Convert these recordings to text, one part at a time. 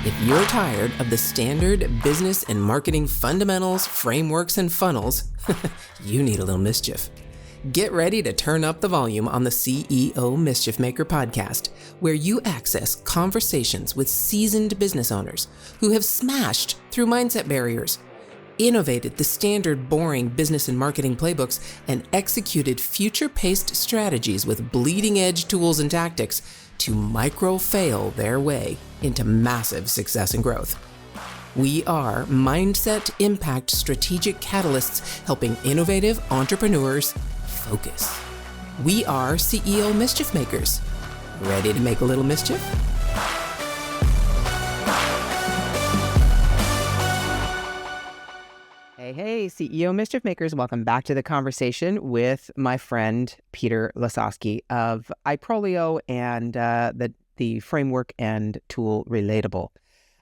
If you're tired of the standard business and marketing fundamentals, frameworks, and funnels, you need a little mischief. Get ready to turn up the volume on the CEO Mischief Maker podcast, where you access conversations with seasoned business owners who have smashed through mindset barriers, innovated the standard boring business and marketing playbooks, and executed future-paced strategies with bleeding-edge tools and tactics to micro-fail their way into massive success and growth. We are Mindset Impact Strategic Catalysts helping innovative entrepreneurs focus. We are CEO Mischief Makers. Ready to make a little mischief? Hey, CEO Mischief Makers. Welcome back to the conversation with my friend Peter Lisoskie of iProlio and the framework and tool Relatable.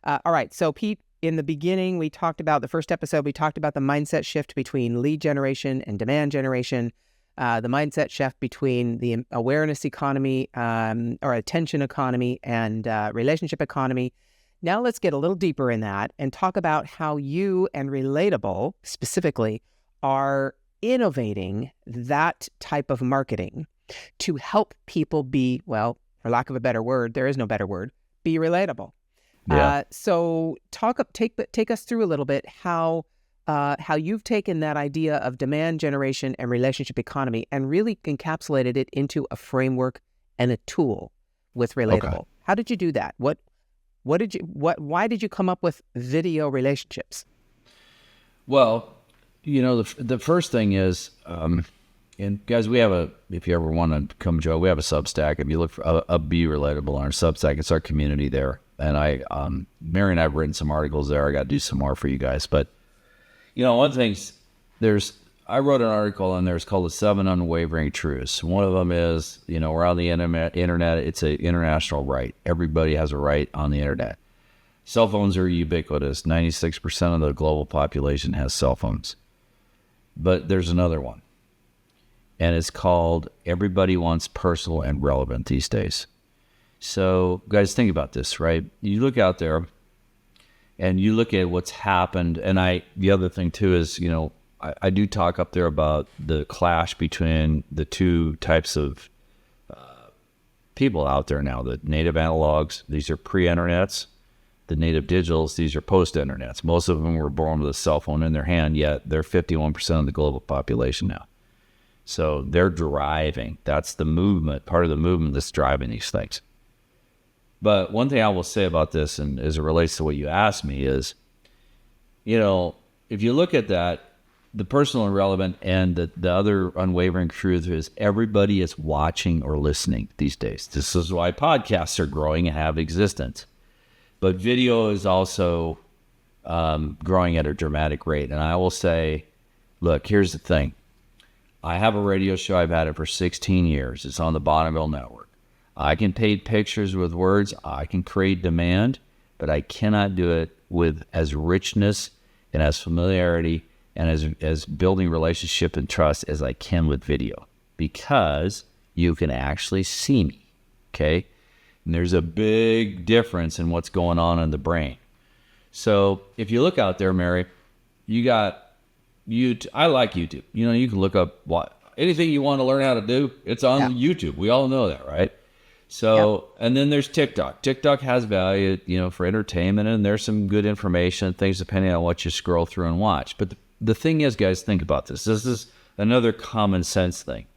All right, so Pete, in the beginning, we talked about the first episode, we talked about the mindset shift between lead generation and demand generation, the mindset shift between the awareness economy or attention economy and relationship economy. Now let's get a little deeper in that and talk about how you and Relatable specifically are innovating that type of marketing to help people be, well, for lack of a better word, there is no better word, be relatable. Yeah. So take us through a little bit how you've taken that idea of demand generation and relationship economy and really encapsulated it into a framework and a tool with Relatable. Okay. How did you do that? Why did you come up with video relationships? Well, the first thing is, and guys, we have if you ever want to come join, we have a Substack. If you look for a Be Relatable on our Substack, it's our community there. And Mary and I have written some articles there. I got to do some more for you guys. But, one of the things, I wrote an article on there. It's called The 7 Unwavering Truths. One of them is, we're on the internet. It's an international right. Everybody has a right on the internet. Cell phones are ubiquitous. 96% of the global population has cell phones. But there's another one. And it's called Everybody Wants Personal and Relevant these days. So, guys, think about this, right? You look out there and you look at what's happened. And the other thing, too, is, I do talk up there about the clash between the two types of people out there now. The native analogs, these are pre-internets. The native digitals, these are post-internets. Most of them were born with a cell phone in their hand, yet they're 51% of the global population now. So they're driving. That's the movement, part of the movement that's driving these things. But one thing I will say about this, and as it relates to what you asked me, is, if you look at that, the personal and relevant and the other unwavering truth is everybody is watching or listening these days. This is why podcasts are growing and have existence. But video is also growing at a dramatic rate. And I will say, look, here's the thing. I have a radio show. I've had it for 16 years. It's on the Bonneville Network. I can paint pictures with words. I can create demand, but I cannot do it with as richness and as familiarity and as building relationship and trust as I can with video, because you can actually see me, okay? And there's a big difference in what's going on in the brain. So if you look out there, Mary, you got YouTube. I like YouTube. You can look up anything you want to learn how to do. It's on YouTube. We all know that, right? So, and then there's TikTok. TikTok has value, for entertainment, and there's some good information and things depending on what you scroll through and watch. But the thing is, guys, think about this. This is another common sense thing.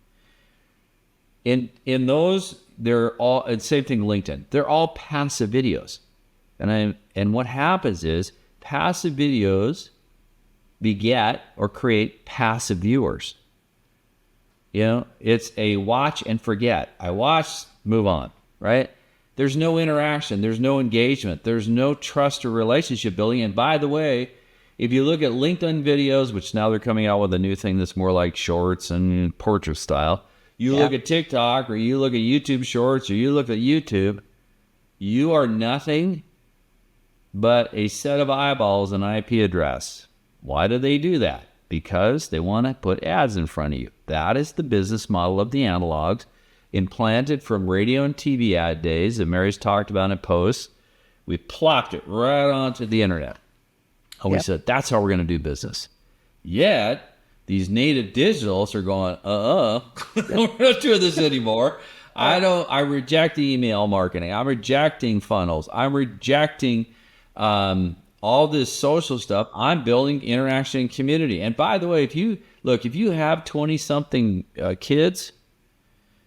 In those, they're all, and same thing LinkedIn, they're all passive videos. And what happens is passive videos beget or create passive viewers. It's a watch and forget. I watch, move on, right? There's no interaction. There's no engagement. There's no trust or relationship building. And by the way, if you look at LinkedIn videos, which now they're coming out with a new thing that's more like shorts and portrait style, you look at TikTok or you look at YouTube shorts or you look at YouTube, you are nothing but a set of eyeballs and IP address. Why do they do that? Because they want to put ads in front of you. That is the business model of the analogs, implanted from radio and TV ad days that Mary's talked about in posts, We plopped it right onto the internet. And we said, that's how we're going to do business. Yet, these native digitals are going, we're not doing this anymore. I reject email marketing. I'm rejecting funnels. I'm rejecting all this social stuff. I'm building interaction and community. And by the way, if you have 20-something kids,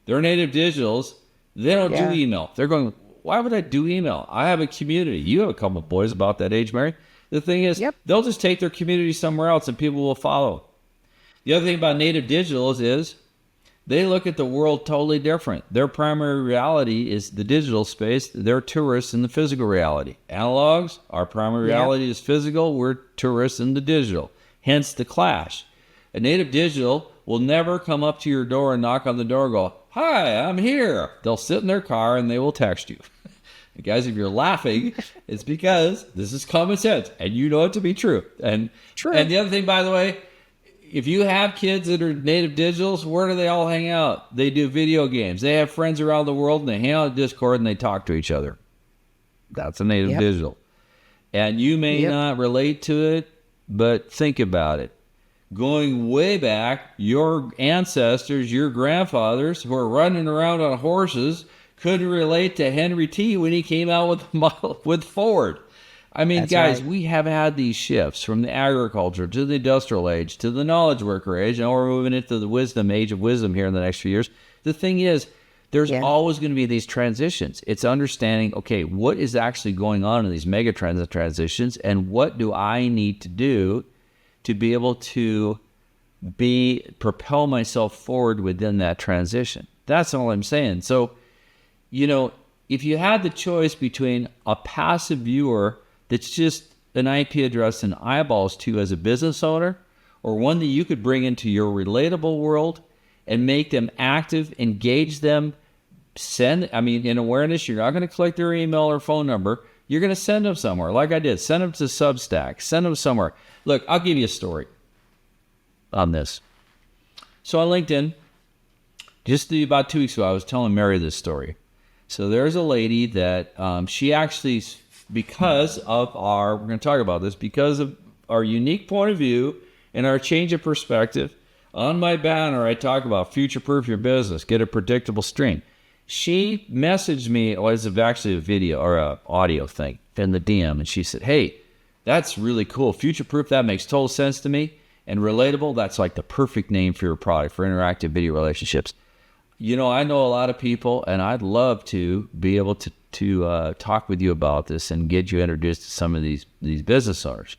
they're native digitals. They don't do email. They're going, why would I do email? I have a community. You have a couple of boys about that age, Mary. The thing is, they'll just take their community somewhere else and people will follow. The other thing about native digitals is they look at the world totally different. Their primary reality is the digital space. They're tourists in the physical reality. Analogs, our primary reality is physical. We're tourists in the digital. Hence the clash. A native digital will never come up to your door and knock on the door and go, hi, I'm here. They'll sit in their car and they will text you. Guys, if you're laughing, it's because this is common sense, and you know it to be true. And the other thing, by the way, if you have kids that are native digitals, where do they all hang out? They do video games. They have friends around the world, and they hang out in Discord, and they talk to each other. That's a native digital. And you may not relate to it, but think about it. Going way back, your ancestors, your grandfathers who are running around on horses couldn't relate to Henry T when he came out with Ford. I mean, that's guys, right. We have had these shifts from the agriculture to the industrial age to the knowledge worker age, and we're moving into the wisdom age of wisdom here in the next few years. The thing is, there's always going to be these transitions. It's understanding, okay, what is actually going on in these mega trends and transitions, and what do I need to do to be able to propel myself forward within that transition? That's all I'm saying. So, if you had the choice between a passive viewer that's just an IP address and eyeballs to as a business owner, or one that you could bring into your relatable world and make them active, engage them, in awareness, you're not going to collect their email or phone number. You're going to send them somewhere, like I did. Send them to Substack. Send them somewhere. Look, I'll give you a story on this. So on LinkedIn, just about 2 weeks ago, I was telling Mary this story. So there's a lady that she actually, because of we're going to talk about this, because of our unique point of view and our change of perspective, on my banner, I talk about future-proof your business, get a predictable stream. She messaged me, it was actually a video or an audio thing in the DM, and she said, hey, that's really cool. Future-proof, that makes total sense to me. And relatable, that's like the perfect name for your product, for interactive video relationships. I know a lot of people, and I'd love to be able to talk with you about this and get you introduced to some of these business owners.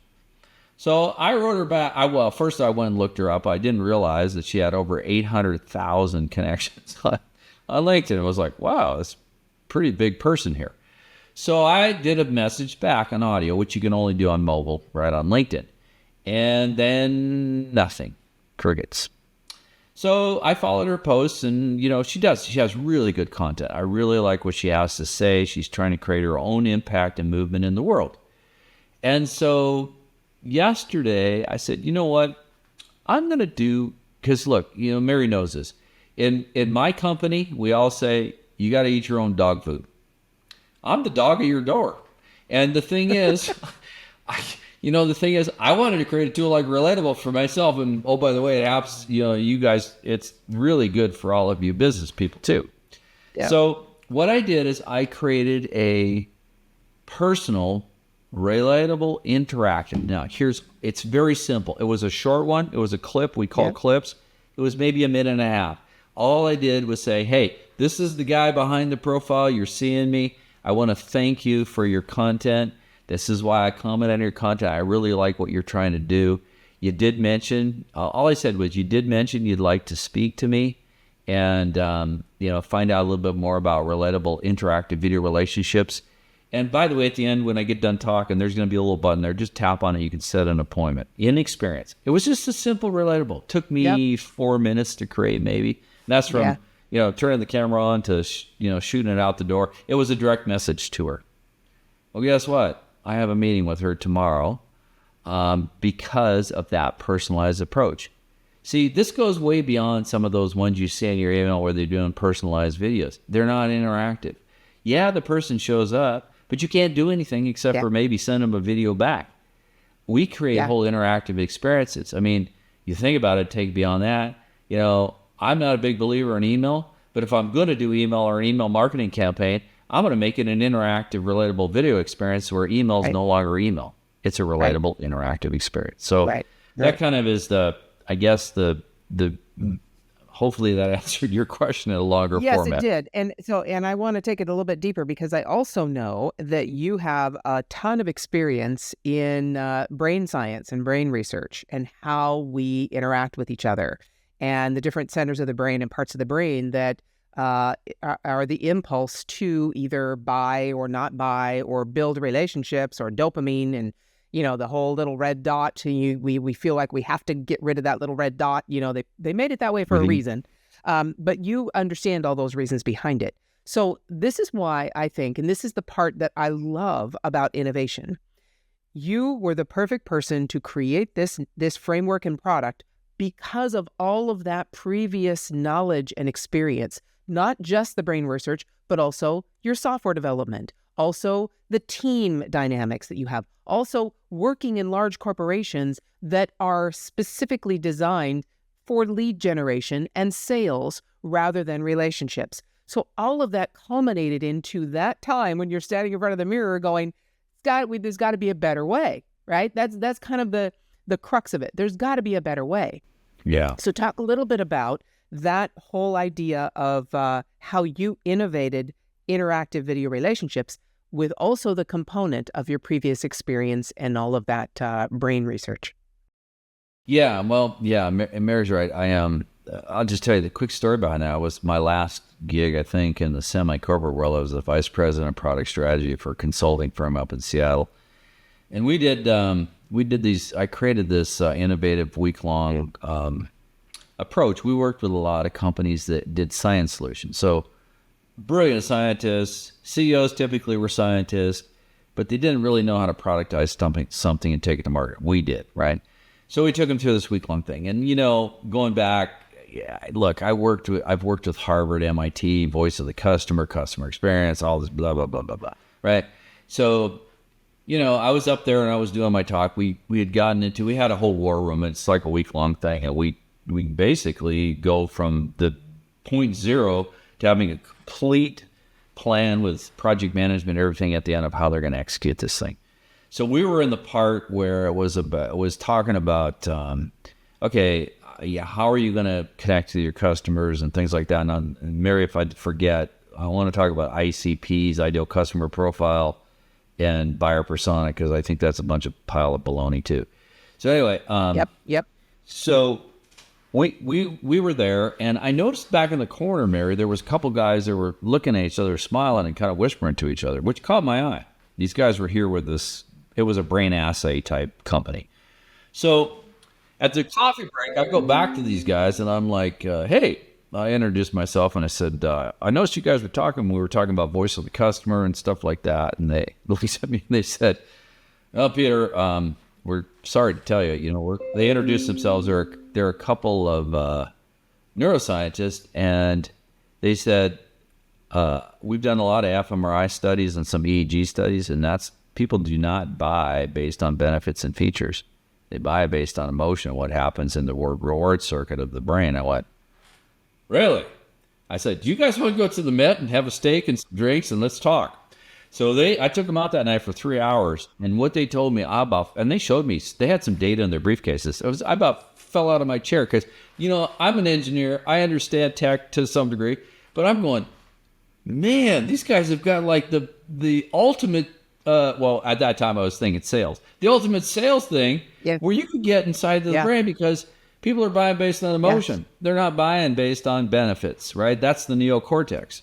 So I wrote her back. First I went and looked her up. I didn't realize that she had over 800,000 connections on LinkedIn. I was like, wow, that's a pretty big person here. So I did a message back on audio, which you can only do on mobile, right on LinkedIn. And then nothing. Crickets. So I followed her posts, and, she has really good content. I really like what she has to say. She's trying to create her own impact and movement in the world. And so yesterday I said, you know what? I'm going to do, because look, Mary knows this. In my company, we all say, you got to eat your own dog food. I'm the dog at your door. And the thing is, I wanted to create a tool like Relatable for myself. And, oh, by the way, it apps, you guys, it's really good for all of you business people too. Yeah. So what I did is I created a personal, relatable interaction. Now, it's very simple. It was a short one. It was a clip. We call clips. It was maybe a minute and a half. All I did was say, hey, this is the guy behind the profile. You're seeing me. I want to thank you for your content. This is why I comment on your content. I really like what you're trying to do. You did mention, all I said was you did mention you'd like to speak to me and, find out a little bit more about relatable interactive video relationships. And by the way, at the end, when I get done talking, there's going to be a little button there. Just tap on it. You can set an appointment. In experience. It was just a simple relatable. Took me 4 minutes to create maybe. And that's from, turning the camera on to, shooting it out the door. It was a direct message to her. Well, guess what? I have a meeting with her tomorrow because of that personalized approach. See, this goes way beyond some of those ones you see in your email where they're doing personalized videos. They're not interactive. Yeah, the person shows up, but you can't do anything except for maybe send them a video back. We create whole interactive experiences. I mean, you think about it, take beyond that. You know, I'm not a big believer in email, but if I'm going to do email or an email marketing campaign, I'm going to make it an interactive, relatable video experience where email is no longer email. It's a relatable, interactive experience. So that kind of is I guess the hopefully that answered your question in a longer format. Yes, it did. And I want to take it a little bit deeper because I also know that you have a ton of experience in brain science and brain research and how we interact with each other and the different centers of the brain and parts of the brain that are the impulse to either buy or not buy or build relationships or dopamine and, you know, the whole little red dot. We feel like we have to get rid of that little red dot. You know, they made it that way for a reason. But you understand all those reasons behind it. So this is why I think, and this is the part that I love about innovation. You were the perfect person to create this framework and product because of all of that previous knowledge and experience, not just the brain research, but also your software development, also the team dynamics that you have, also working in large corporations that are specifically designed for lead generation and sales rather than relationships. So all of that culminated into that time when you're standing in front of the mirror going, there's got to be a better way, right? That's kind of the crux of it. There's got to be a better way. Yeah. So talk a little bit about that whole idea of how you innovated interactive video relationships with also the component of your previous experience and all of that brain research. Yeah, well, yeah, Mary's right. I'll just tell you the quick story behind that. It was my last gig, I think, in the semi-corporate world. I was the vice president of product strategy for a consulting firm up in Seattle. And we did these, I created this innovative week-long approach. We worked with a lot of companies that did science solutions. So brilliant scientists, CEOs typically were scientists, but they didn't really know how to productize something and take it to market. We did, right? So we took them through this week-long thing. And, you know, going back, look, I've worked with Harvard, MIT, voice of the customer experience, all this blah, blah, blah, blah, blah, right? So, you know, I was up there and I was doing my talk. We had a whole war room. It's like a week-long thing. And we basically go from the point zero to having a complete plan with project management, everything at the end of how they're going to execute this thing. So we were in the part where it was talking about, how are you going to connect to your customers and things like that. And Mary, if I forget, I want to talk about ICPs, ideal customer profile, and buyer persona, because I think that's a bunch of pile of baloney too. So anyway, Yep. So we were there, and I noticed back in the corner, Mary, there was a couple guys that were looking at each other, smiling and kind of whispering to each other, which caught my eye. These guys were here with this. It was a brain assay type company. So at the coffee break, I go back to these guys and I'm like, hey, I introduced myself and I said, I noticed you guys were talking. We were talking about voice of the customer and stuff like that. And they looked at me and they said, well, Peter, we're sorry to tell you, they introduced themselves. They're a couple of neuroscientists, and they said, we've done a lot of fMRI studies and some EEG studies, and people do not buy based on benefits and features. They buy based on emotion, what happens in the reward circuit of the brain. I went, really? I said, do you guys want to go to the Met and have a steak and some drinks and let's talk? So I took them out that night for 3 hours, and what they told me and they showed me, they had some data in their briefcases. I about fell out of my chair because, I'm an engineer. I understand tech to some degree, but I'm going, man, these guys have got like the ultimate, at that time I was thinking sales, the ultimate sales thing where you could get inside the brain because people are buying based on emotion. Yes. They're not buying based on benefits, right? That's the neocortex.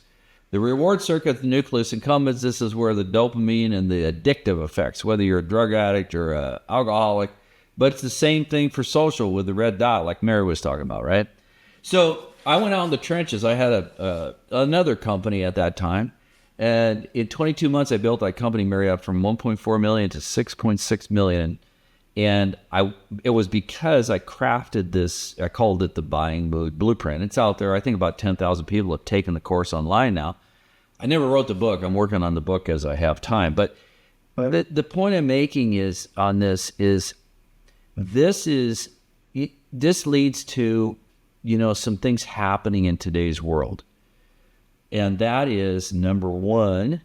The reward circuit, the nucleus accumbens, this is where the dopamine and the addictive effects, whether you're a drug addict or an alcoholic, but it's the same thing for social with the red dot like Mary was talking about, right? So I went out in the trenches. I had another company at that time, and in 22 months I built that company, Mary, up from 1.4 million to 6.6 million. And it was because I crafted this, I called it the buying mood blueprint. It's out there. I think about 10,000 people have taken the course online now. I never wrote the book. I'm working on the book as I have time. But the point I'm making is on this is this leads to, some things happening in today's world. And that is, number one,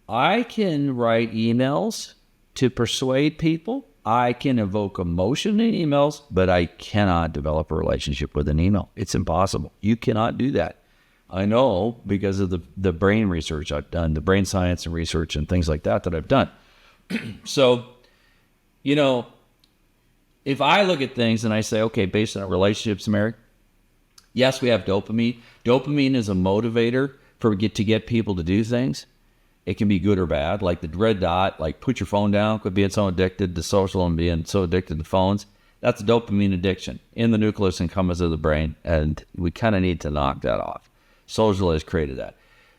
I can write emails to persuade people. I can evoke emotion in emails, but I cannot develop a relationship with an email. It's impossible. You cannot do that. I know because of the brain research I've done, the brain science and research and things like that I've done. So, if I look at things and I say, okay, based on relationships, Mary, yes, we have dopamine. Dopamine is a motivator to get people to do things. It can be good or bad, like the red dot, like put your phone down, quit being so addicted to social and being so addicted to phones. That's dopamine addiction in the nucleus accumbens of the brain, and we kind of need to knock that off. Social has created that.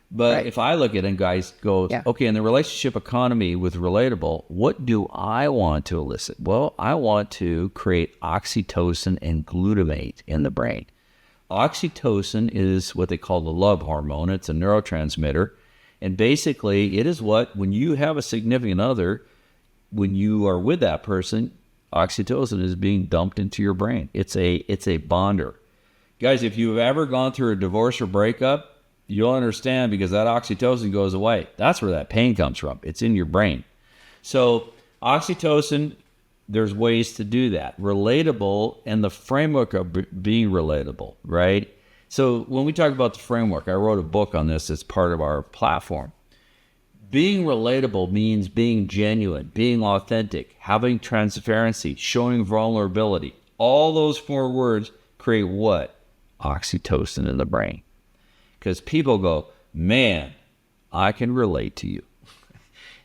But if I look at it and guys go, okay, in the relationship economy with relatable, what do I want to elicit? Well, I want to create oxytocin and glutamate in the brain. Oxytocin is what they call the love hormone. It's a neurotransmitter. And basically, it is when you have a significant other, when you are with that person, oxytocin is being dumped into your brain. It's a bonder. Guys, if you've ever gone through a divorce or breakup, you'll understand because that oxytocin goes away. That's where that pain comes from. It's in your brain. So oxytocin, there's ways to do that. Relatable and the framework of being relatable, right? So when we talk about the framework, I wrote a book on this as part of our platform. Being relatable means being genuine, being authentic, having transparency, showing vulnerability. All those 4 words create what? Oxytocin in the brain. Because people go, man, I can relate to you.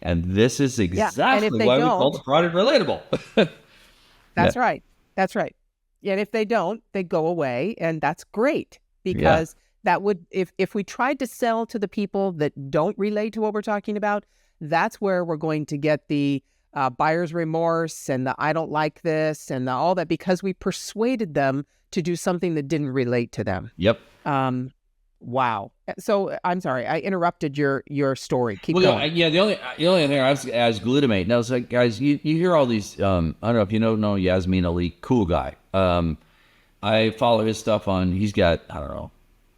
And this is exactly why we call the product relatable. That's right. That's right. And if they don't, they go away, and that's great. Because that would, if we tried to sell to the people that don't relate to what we're talking about, that's where we're going to get the buyer's remorse and the I don't like this and all that, because we persuaded them to do something that didn't relate to them. Yep. Wow. So I'm sorry, I interrupted your story. Keep going. Yeah, the only thing I was as glutamate. Now it's like, guys, you hear all these. I don't know if you know Yasmin Ali, cool guy. I follow his stuff he's got, I don't know,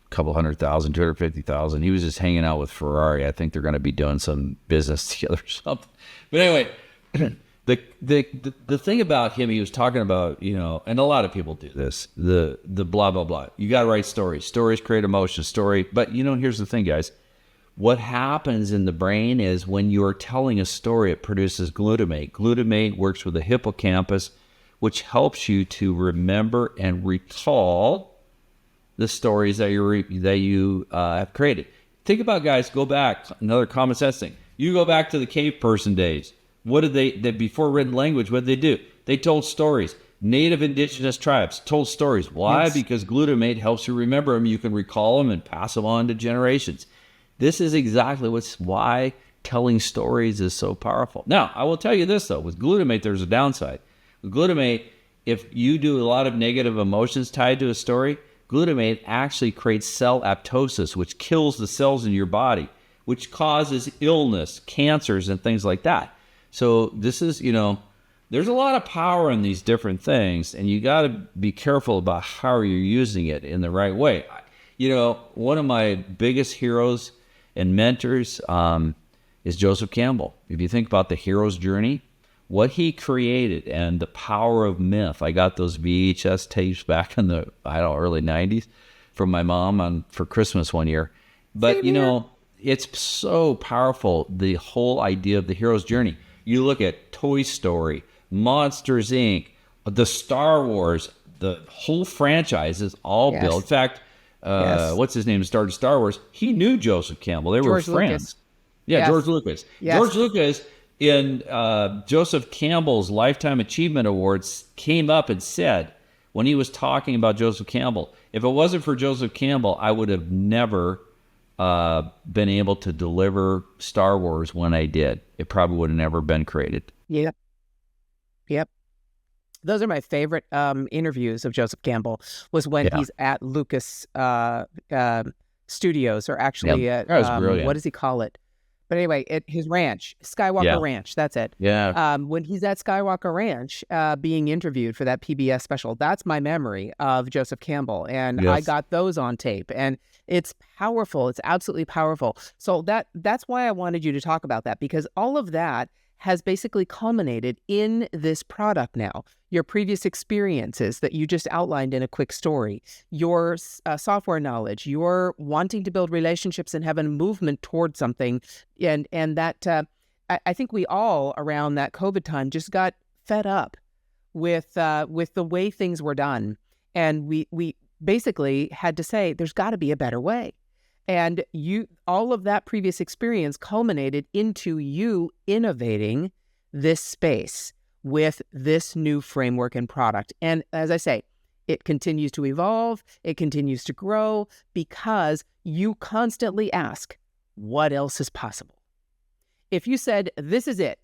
a couple 100,000, 250,000. He was just hanging out with Ferrari. I think they're going to be doing some business together or something. But anyway, the thing about him, he was talking about, and a lot of people do this, the blah, blah, blah. You got to write stories. Stories create emotion. But, here's the thing, guys. What happens in the brain is when you are telling a story, it produces glutamate. Glutamate works with the hippocampus, which helps you to remember and recall the stories that you have created. Think about, guys, go back, another common sense thing. You go back to the cave person days. What did they before written language, what did they do? They told stories. Native indigenous tribes told stories. Why? Yes. Because glutamate helps you remember them. You can recall them and pass them on to generations. This is exactly why telling stories is so powerful. Now, I will tell you this, though. With glutamate, there's a downside. With glutamate, if you do a lot of negative emotions tied to a story, glutamate actually creates cell apoptosis, which kills the cells in your body, which causes illness, cancers, and things like that. So this is, there's a lot of power in these different things, and you got to be careful about how you're using it in the right way. One of my biggest heroes and mentors is Joseph Campbell. If you think about the hero's journey, what he created and the power of myth. I got those VHS tapes back in the, early 90s from my mom for Christmas one year. But, it's so powerful, the whole idea of the hero's journey. You look at Toy Story, Monsters, Inc., the Star Wars, the whole franchise is all built. In fact, what's his name started Star Wars? He knew Joseph Campbell. They were friends. Lucas. Yeah, Yes. George Lucas. Yes. George Lucas in Joseph Campbell's Lifetime Achievement Awards came up and said, when he was talking about Joseph Campbell, if it wasn't for Joseph Campbell, I would have never been able to deliver Star Wars when I did. It probably would have never been created. Yep. Those are my favorite interviews of Joseph Campbell, was when he's at Lucas Studios, or actually That was brilliant. what does he call it? But anyway, his ranch, Skywalker Ranch, that's it. Yeah. When he's at Skywalker Ranch being interviewed for that PBS special, that's my memory of Joseph Campbell. And I got those on tape. And it's powerful. It's absolutely powerful. So that's why I wanted you to talk about that, because all of that has basically culminated in this product now. Your previous experiences that you just outlined in a quick story, your software knowledge, your wanting to build relationships and have a movement toward something, and that I think we all around that COVID time just got fed up with the way things were done, and we basically had to say there's got to be a better way. And all of that previous experience culminated into you innovating this space with this new framework and product. And as I say, it continues to evolve, it continues to grow, because you constantly ask, what else is possible? If you said, this is it,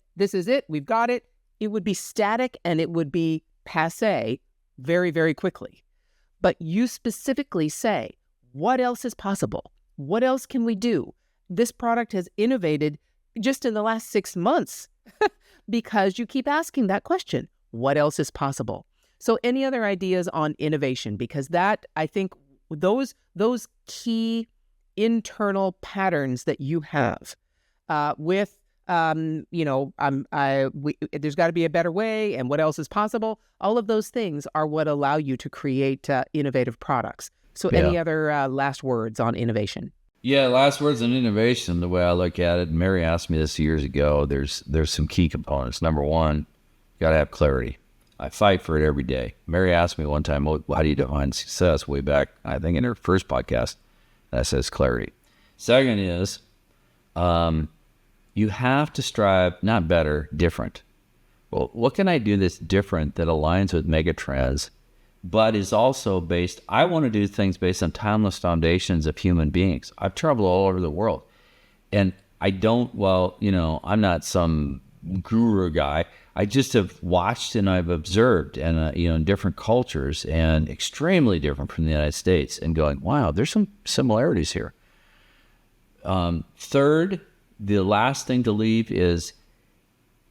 we've got it, it would be static and it would be passé very, very quickly. But you specifically say, what else is possible? What else can we do? This product has innovated just in the last 6 months because you keep asking that question. What else is possible? So any other ideas on innovation? Because that, I think, those key internal patterns that you have with, there's got to be a better way, and what else is possible? All of those things are what allow you to create innovative products. So any other last words on innovation? Yeah, last words on innovation, the way I look at it, Mary asked me this years ago, there's some key components. Number one, you got to have clarity. I fight for it every day. Mary asked me one time, how do you define success, way back, I think in her first podcast, and I says clarity. Second is, you have to strive, not better, different. Well, what can I do that's different that aligns with megatrends, but is also based, I want to do things based on timeless foundations of human beings. I've traveled all over the world, and I'm not some guru guy. I just have watched and I've observed, and in different cultures, and extremely different from the United States, and going, wow, there's some similarities here. Third, the last thing to leave is,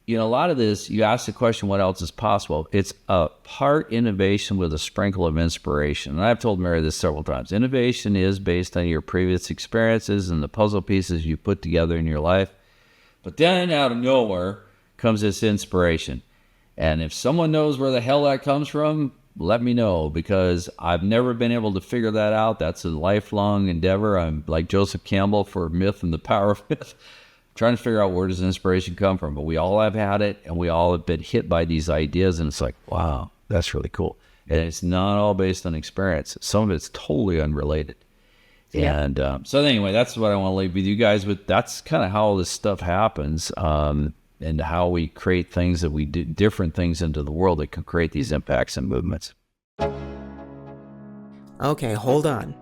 a lot of this, you ask the question, what else is possible? It's a part innovation with a sprinkle of inspiration. And I've told Mary this several times. Innovation is based on your previous experiences and the puzzle pieces you put together in your life. But then out of nowhere comes this inspiration. And if someone knows where the hell that comes from, let me know, because I've never been able to figure that out. That's a lifelong endeavor. I'm like Joseph Campbell for Myth and the Power of Myth. Trying to figure out where does inspiration come from, but we all have had it, and we all have been hit by these ideas, and it's like, wow, that's really cool. And it's not all based on experience. Some of it's totally unrelated. Yeah. And so anyway, that's what I want to leave with you guys with. That's kind of how all this stuff happens, and how we create things that we do, different things into the world that can create these impacts and movements. Okay, hold on.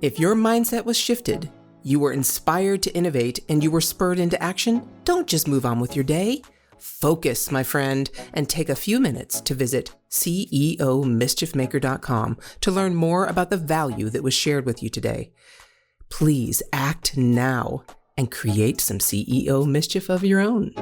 If your mindset was shifted, you were inspired to innovate, and you were spurred into action, don't just move on with your day. Focus, my friend, and take a few minutes to visit CEOmischiefmaker.com to learn more about the value that was shared with you today. Please act now and create some CEO mischief of your own.